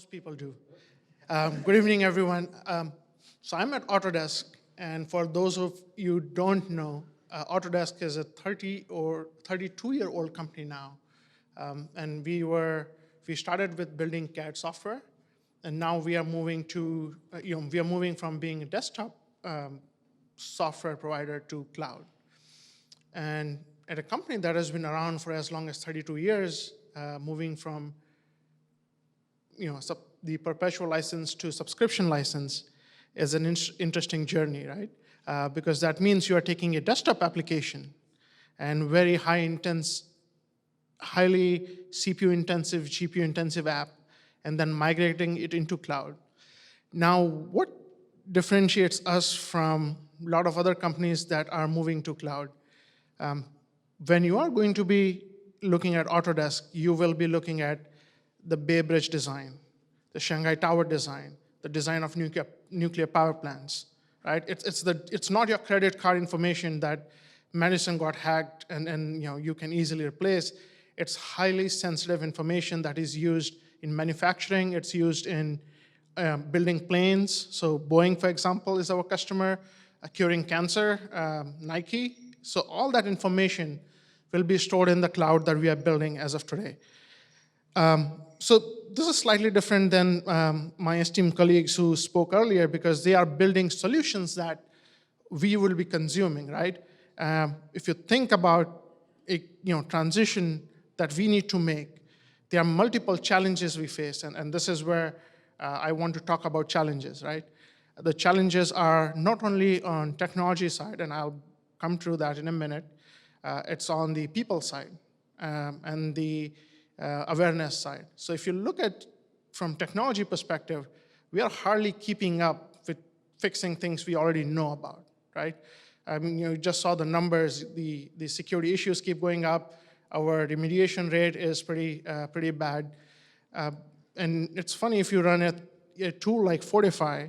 Most people do. Good evening, everyone. So I'm at Autodesk, and for those of you who don't know, Autodesk is a 30 or 32-year-old company now, and we started with building CAD software, and now we are moving to we are moving from being a desktop software provider to cloud. And at a company that has been around for as long as 32 years, moving from the perpetual license to subscription license is an interesting journey, right? Because that means you are taking a desktop application and very highly CPU intensive, GPU intensive app, and then migrating it into cloud. Now, what differentiates us from a lot of other companies that are moving to cloud? When you are going to be looking at Autodesk, you will be looking at the Bay Bridge design, the Shanghai Tower design, the design of nuclear power plants, right? It's not your credit card information that Madison got hacked and you can easily replace. It's highly sensitive information that is used in manufacturing. It's used in building planes. So Boeing, for example, is our customer, curing cancer, Nike. So all that information will be stored in the cloud that we are building as of today. So this is slightly different than my esteemed colleagues who spoke earlier because they are building solutions that we will be consuming, right? If you think about a transition that we need to make, there are multiple challenges we face, and this is where I want to talk about challenges, right? The challenges are not only on technology side, and I'll come through that in a minute. It's on the people side and the awareness side. So if you look at from technology perspective, we are hardly keeping up with fixing things we already know about, right? I mean, you just saw the numbers. The security issues keep going up. Our remediation rate is pretty bad. And it's funny if you run a tool like Fortify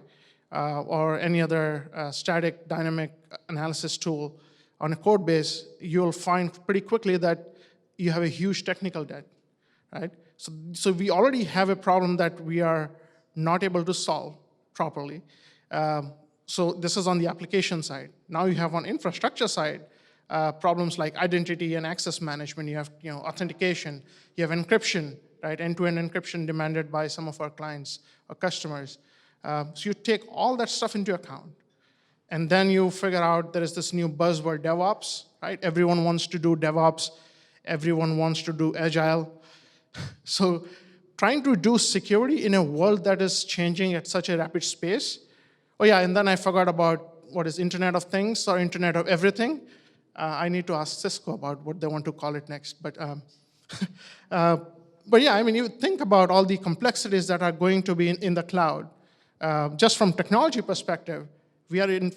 or any other static dynamic analysis tool on a code base, you'll find pretty quickly that you have a huge technical debt, right? So we already have a problem that we are not able to solve properly. So this is on the application side. Now you have on infrastructure side, problems like identity and access management. You have authentication, you have encryption, right? End-to-end encryption demanded by some of our clients or customers. So you take all that stuff into account. And then you figure out there is this new buzzword, DevOps, right? Everyone wants to do DevOps. Everyone wants to do Agile. So trying to do security in a world that is changing at such a rapid pace. Oh yeah, and then I forgot about what is Internet of Things or Internet of Everything. I need to ask Cisco about what they want to call it next. But yeah, I mean, you think about all the complexities that are going to be in the cloud. Just from technology perspective, we are in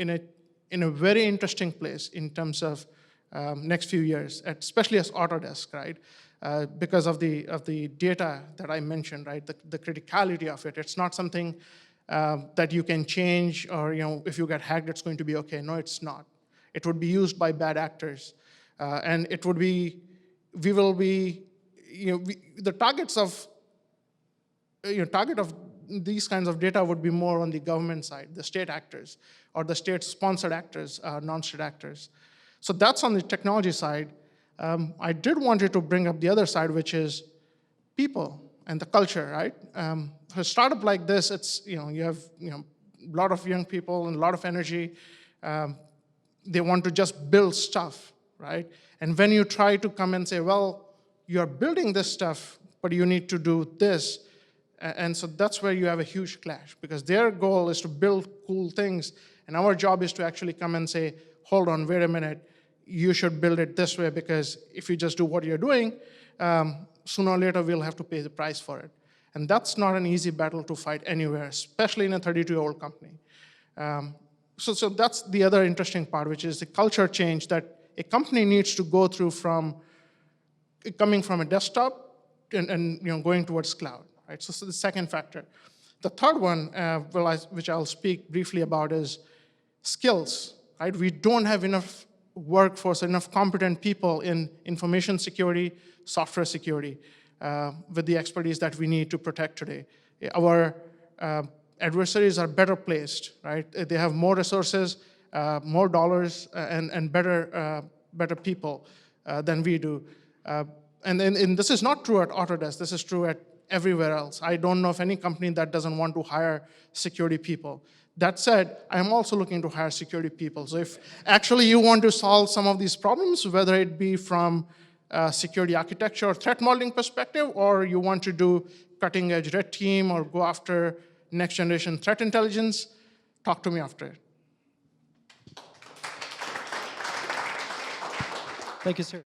a very interesting place in terms of next few years, especially as Autodesk, right? Because of the data that I mentioned, right? The criticality of it. It's not something that you can change, or if you get hacked, it's going to be okay. No, it's not. It would be used by bad actors, and it would be. We will be. The targets of. Target of these kinds of data would be more on the government side, the state actors, or the state-sponsored actors, non-state actors. So that's on the technology side. I did want you to bring up the other side, which is people and the culture, right? For a startup like this, it's you have a lot of young people and a lot of energy. They want to just build stuff, right? And when you try to come and say, well, you're building this stuff, but you need to do this. And so that's where you have a huge clash, because their goal is to build cool things, and our job is to actually come and say, hold on, wait a minute, you should build it this way, because if you just do what you're doing, sooner or later we'll have to pay the price for it. And that's not an easy battle to fight anywhere, especially in a 32-year-old company. So that's the other interesting part, which is the culture change that a company needs to go through from coming from a desktop and going towards cloud. Right? So the second factor. The third one, which I'll speak briefly about, is skills. Right? We don't have enough workforce, enough competent people in information security, software security. with the expertise that we need to protect today. Our adversaries are better placed, right? They have more resources, more dollars, and better people than we do. And this is not true at Autodesk. This is true at everywhere else. I don't know of any company that doesn't want to hire security people. That said, I'm also looking to hire security people. So if actually you want to solve some of these problems, whether it be from security architecture or threat modeling perspective, or you want to do cutting edge red team or go after next generation threat intelligence, talk to me after it. Thank you, sir.